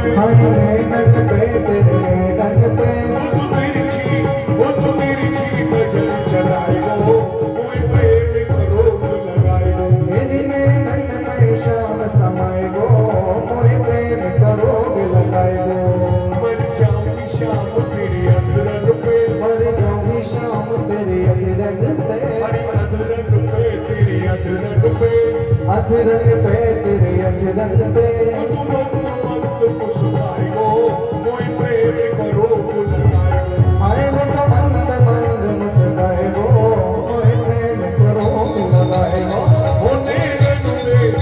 हाय डंग पे तेरे डंग पे वो तो तेरी थी नजर चलाए गो कोई प्रेम करो लगाए गो दिन डंग पे शाम समय गो मोए प्रेम करोग लगाए गो मर जाऊंगी शाम तेरी अधरंग पे मर जाऊंगी शाम तेरे अधरंग पे हरी अधरंग पे तेरी अधरंग पे अधरंग पे तेरे अधरंग पे तू मंद मंद मुस्काए गो कोई प्रेम करो लगाए गो हाय वो तो मंद मंद मुस्काए गो मोए प्रेम करोग लगाए गो होने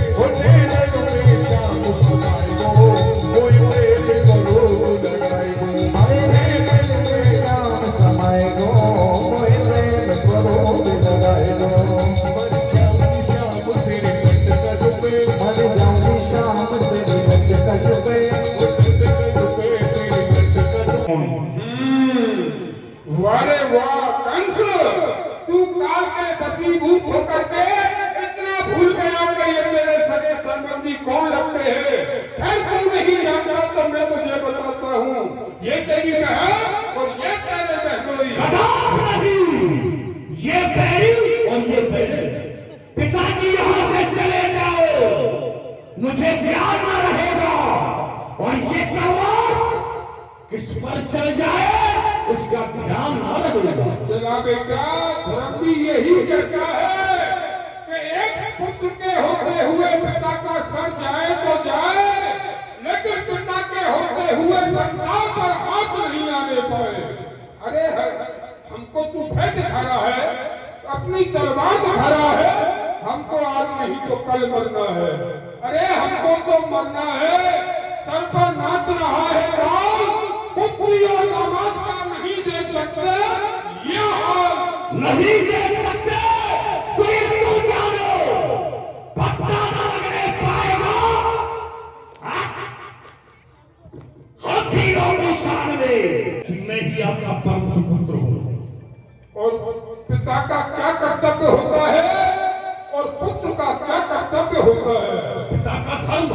लगे शाम सुनाए गो कोई प्रेम करो लगाए गो हाय डंग शाम समय गो मोए प्रेम करोग लगाए गो मर जाऊंगी शाम तेरे कटकट पे मर जाऊंगी शाम तेरे कट पे कटकट पे तेरे कटकट वारे वाह कंस, तू काल के वशीभूत होकर के इतना भूल गया कि ये तेरे सगे संबंधी कौन लगते हैं। खैर तू नहीं जानता तो मैं तुझे बताता हूँ। ये तेरी बहन और ये तेरे बहनोई। नहीं, ये बैरी और ये बैरी। पिताजी यहाँ से चले जाओ, मुझे ध्यान न रहेगा। और ये तलवार किस पर चल जाए इसका ध्यान न रहेगा। चला बेटा, धर्म भी यही कहता है कि एक पुत्र के होते हुए पिता का सर जाए तो जाए, लेकिन पिता के होते हुए संसार पर हाथ नहीं आने पाए। अरे हमको तू भय दिखा रहा है, अपनी तलवार दिखा रहा है। हमको आज नहीं तो कल मरना है। अरे हमको तो मरना है। सर पर नाच रहा है बाल, पुत्री और दामाद का नहीं देख सकते ये हाल। नहीं देख सकते तो ये तुम जानो, पत्ता न लगने पाएगा। हाथी और निशान में कि मैं ही आपका परम सुपुत्र हूं। और पिता का क्या कर्तव्य होता है और पुत्र का क्या कर्तव्य होता है। पिता का धर्म,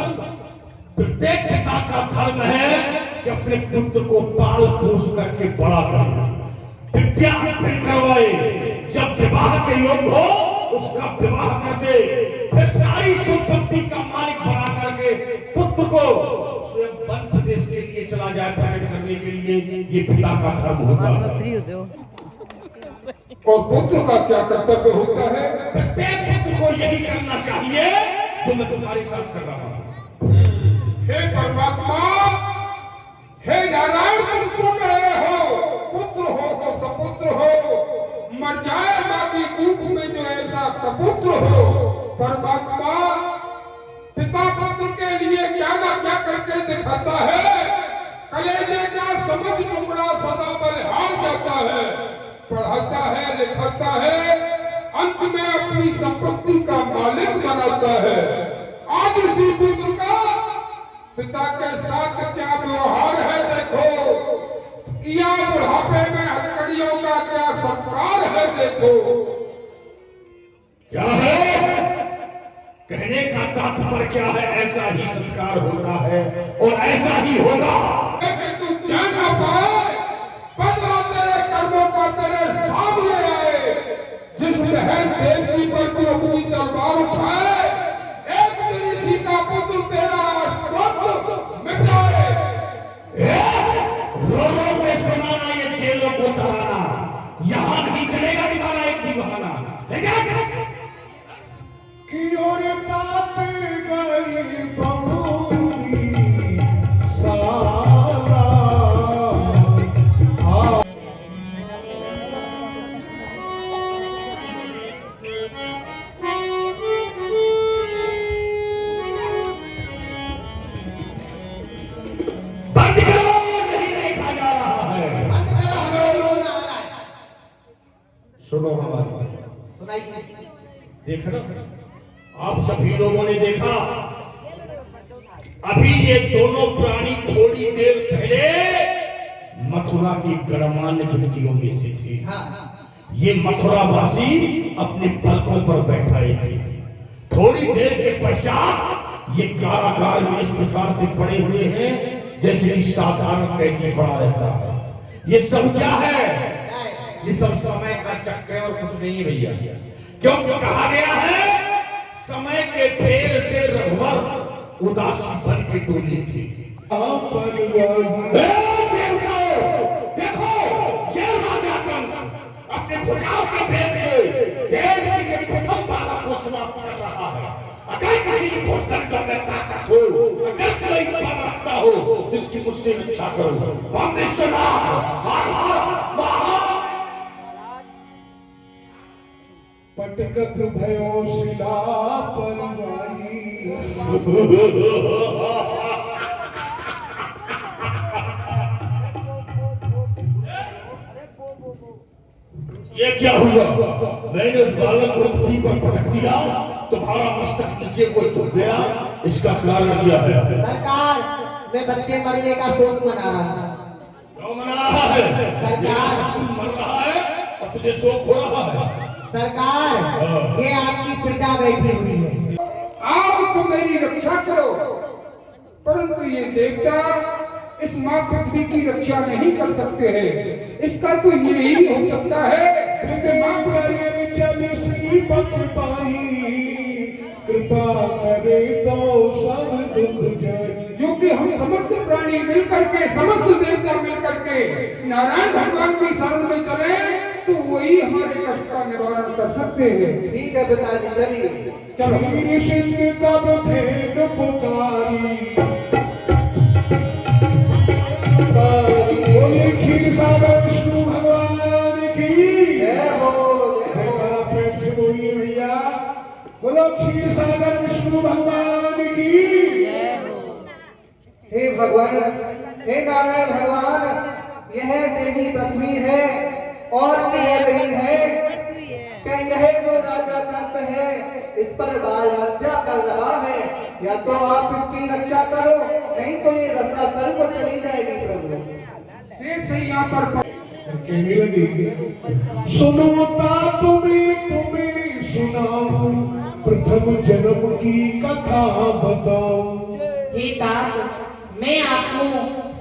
प्रत्येक पिता का धर्म है कि अपने पुत्र को पाल पोस करके बड़ा करना, विद्या अर्जन करवाए, जब विवाह के योग हो उसका विवाह कर दे, फिर सारी संपत्ति का मालिक बना करके पुत्र को स्वयं वन प्रदेश के लिए चला जाए प्रकट करने के लिए। ये पिता का धर्म होता है। और पुत्र का क्या कर्तव्य होता है। प्रत्येक पुत्र को यही करना चाहिए जो मैं तुम्हारे साथ कर रहा हूं। हे परमात्मा, हे नारायण, तुम सुन रहे हो। पुत्र हो तो सपुत्र हो, मर जाए बाकी कूप में जो ऐसा सपुत्र हो। परमात्मा, पिता पुत्र के लिए क्या ना क्या करके दिखाता है। कलेजे का समझ टुकड़ा सदा बलिहार जाता है, पढ़ाता है, लिखाता है, अंत में अपनी संपत्ति का मालिक बनाता है। आज इसी पुत्र का पिता के साथ क्या व्यवहार है देखो, किया बुढ़ापे में हथकड़ियों का क्या संस्कार है देखो। क्या है कहने का तात्पर्य क्या है। ऐसा ही संस्कार होता है और ऐसा ही होगा। तू जान ना पाए, बदला तेरे कर्मों का तेरे सामने आए। जिस बहन देवती पर तू अपनी तलवार उठाए, एक दिन इसी का पुत्र तेरा अस्तित्व मिटाए। रो रो के सुनाना ये जेलों को डराना, यहां नहीं चलेगा तुम्हारा एक भी बहाना। लेकिन की ओर बात गई बहुती सारा बंद करो, नहीं देखा जा रहा है। सुनो हमारी, देख रहे आप सभी लोगों ने देखा, अभी ये दोनों प्राणी थोड़ी देर पहले मथुरा की गणमान्य व्यक्तियों में से थे। ये मथुरावासी अपने पलकों पर बैठाए थे। थोड़ी देर के पश्चात ये कारागार में इस प्रकार से पड़े हुए हैं जैसे कि साधारण कैदी पड़ा रहता है। ये सब क्या है? ये सब समय का चक्र है और कुछ नहीं है भैया। क्योंकि कहा गया है समय के फेर से रघुवर उदासी बन के डोली थी। देखो ये राजा कंस अपने भुजाओं के भेद से देव के प्रथम बाला को समाप्त कर रहा है। अगर किसी की खोजदंड में ताकत हो, अगर कोई बल रखता हो, जिसकी मुझसे इच्छा करो। परमेश्वरनाथ हर हर महान। पटकत भयो शिला परवाई। ये क्या हुआ? मैंने उस बालक को पृथ्वी पर पटक दिया, तुम्हारा मस्तक नीचे को झुक गया, इसका कारण क्या है? सरकार, मैं बच्चे मरने का शोक मना रहा हूँ। क्यों मना रहा है? सरकार, तू मर रहा है और तुझे शोक हो रहा है। सरकार, ये आपकी प्रजा बैठी हुई है। आओ तो मेरी रक्षा करो, परंतु ये देवता इस माँ पृथ्वी की रक्षा नहीं कर सकते हैं। इसका तो यही हो सकता है जब श्रीपत पाई, कृपा करे तो सब दुख जाई। जो कि हम समस्त प्राणी मिलकर के, समस्त देवता मिलकर के नारायण भगवान की शरण में चले तो वही हमारे कष्ट का निवारण कर सकते हैं। ठीक है पिताजी, चलिए। चलो। खीर सिंह तब भेद पुकारी, बोले खीर सागर विष्णु भगवान की जय हो, जय हो। जयकारा प्रेम से बोलिए भैया, बोलो खीर सागर विष्णु भगवान की। हे भगवान, हे नारायण भगवान, यह देवी पृथ्वी है और कह रही है कि यह जो राजा कंस है इस पर बाल हत्या कर रहा है। या तो आप इसकी रक्षा करो, नहीं तो ये रसातल को चली जाएगी प्रभु। शेष से यहाँ पर कहने लगी, सुनोता तुम्हें सुनाऊं, प्रथम जन्म की कथा बताऊं। हे तात, मैं आपको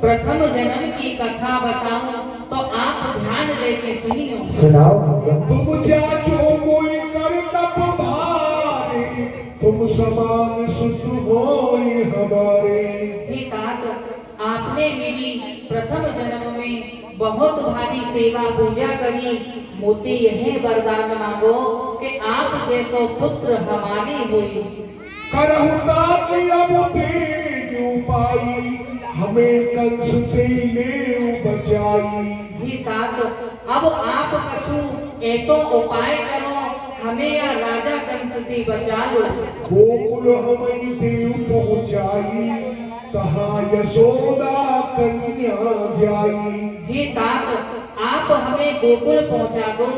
प्रथम जन्म की कथा बताऊं तो आप ध्यान देके सुनियो। सुनाओ। तुम जाचो कोई कर तप भारे, तुम समान सुत होई हमारे। हे तात, आपने मेरी प्रथम जन्म में बहुत भारी सेवा पूजा करी। मोती यह वरदान मांगो कि आप जैसो पुत्र हमारी हुई। करहुता की अब तेजु पाई, हमें कंस से ले बचाई। हे तात, अब आप कछु ऐसो उपाय करो, हमें या राजा कंस से बचा लो। गोकुल हमें देव पहुँचाई, कहा यशोदा कन्या जाई। हे तात, आप हमें गोकुल पहुंचा दो,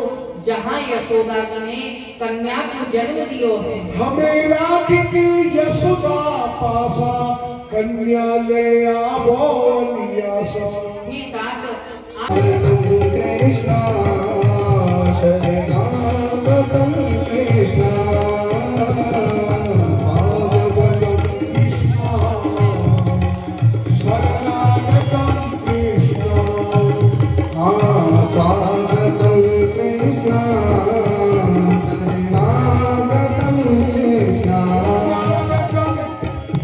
जहाँ यशोदा जी ने कन्या को जन्म दियो है। हमें राख की यशोदा पासा, कन्या ले आवो नियासा। हे तात, कृष्णा शरणागतं कृष्णा, स्वागतं कृष्णा, शरणागतं कृष्णा। स्वागतं कृष्णा, शरणागतं कृष्णा।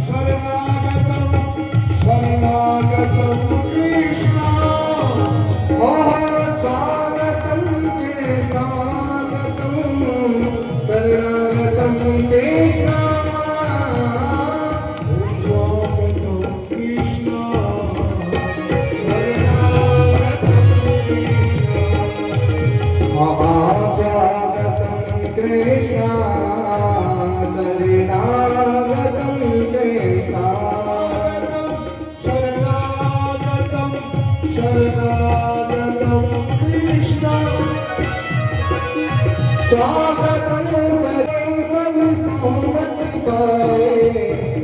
शरणागतं शरणागतं कृष्णा। स्वागतं कृष्णागतं, शरणागतं कृष्णा। स्वागतं कृष्णा, शरणागतं कृष्णा। स्वागतं कृष्णा, शरणागतं कृष्णा। शरणागतं शरणागतं कृष्णा। स्वागतं सब सुमति पाए,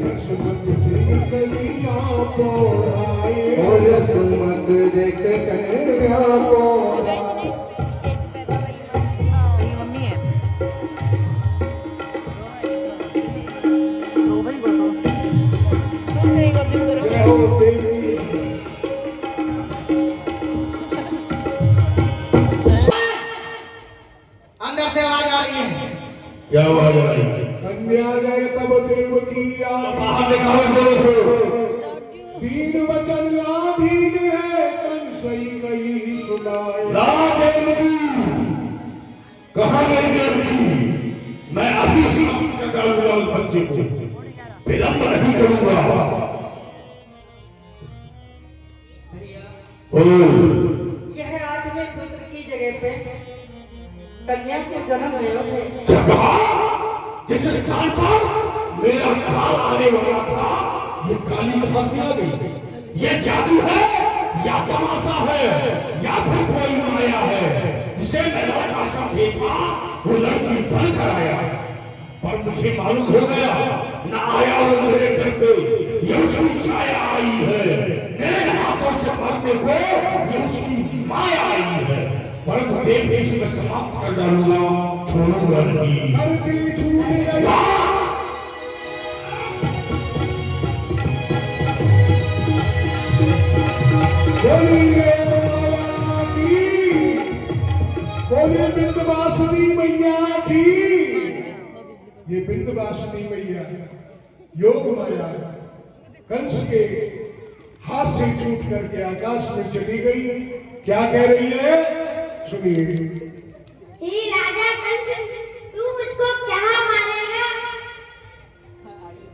रसमत बिन कलियां पोढ़ाए। और सुमत देख कन्या को। मम्मी है दूसरे को तुम करो। जय हो देवी क्या आवाज आ रही है? कन्या गए तब देवकी आई, बाहर निकालो बोलो तो। दीन वचन आधीन है, कंसई कही सुनाए। ला देवकी, कहाँ गई देवकी? मैं अभी समाप्त कर डालूंगा उस बच्चे को, विलंब नहीं करूंगा। यह आठवें पुत्र की जगह पे कन्या को जन्म हुआ है। क्या कहा? जिस स्थान पर मेरा काल आने वाला था, ये काली कहां से आ गई? ये जादू है या तमाशा है या फिर कोई माया है? जिसे मैं लड़का समझा वो लड़की बन कर आया, पर मुझे मालूम हो गया न आया वो मेरे घर पे, ये उसकी छाया आई है। मेरे हाथों से मरने को ये उसकी माया आई है, परंतु देखने से मैं समाप्त कर डालूंगा, छोड़ूंगा नहीं। धरती छूट गई, बोलिए माया की, बोलिए विंध्यवासिनी मैया की। ये विंध्यवासिनी मैया योग माया कंस के हाथ से छूट करके आकाश में चली गई। क्या कह रही है सुनिए। हे राजा कंस, तू मुझको क्या मारेगा?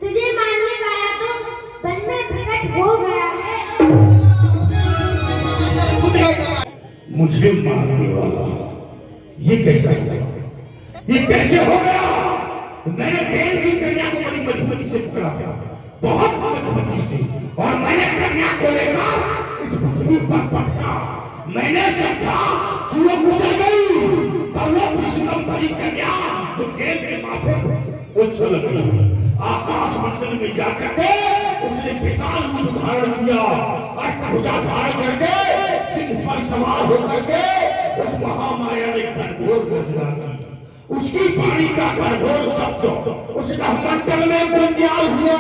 तुझे मारने वाला तो वन में प्रकट हो गया है। मुझे मारने वाला, ये कैसा हुआ? ये कैसे हो गया? मैंने देव की कन्या को बड़ी मजबूती से पकड़ा था, बहुत मजबूती से, और मैंने कन्या को लेकर इस पृथ्वी पर पटका। मैंने समझा कि वो गुजर गई, पर वो कृष्ण बड़ी कन्या जो देव के माथे को उछल गई। आकाश मंडल में जाकर के उसने विशाल रूप धारण किया, अष्टभुजा धारण करके सिंह पर सवार होकर के उस महामाया ने घनघोर गर्जना की। उसकी वाणी का घनघोर शब्द उस मंडल में गुंजाल हुआ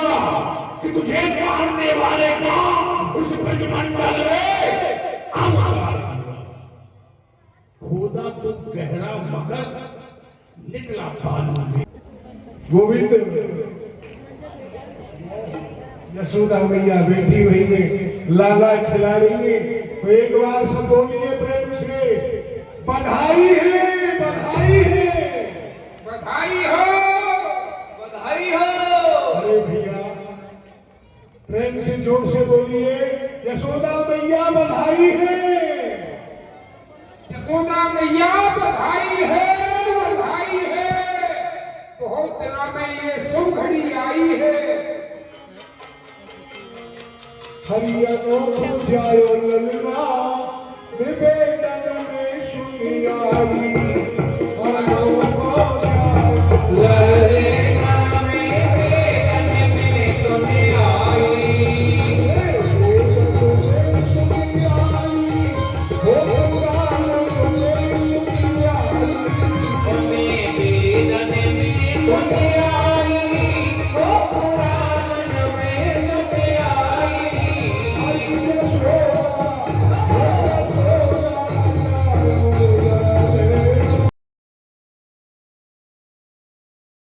कि तुझे मारने वाले का उस ब्रजमंडल में आवाज हुआ। खोदा तो गहरा मगर निकला बालू में। गोविंद, यशोदा मैया बैठी हुई है, लाला खिला रही है, तो एक बार सब बोलिए प्रेम से, बधाई है, बधाई है, बधाई हो, बधाई हो। अरे भैया प्रेम से जोर से बोलिए, यशोदा मैया बधाई है। यशोदा मैया बधाई है, बधाई है। बहुत दिनों में ये शुभ घड़ी आई है। हरियनो जायो ललना, विवेकन में सुनी आई।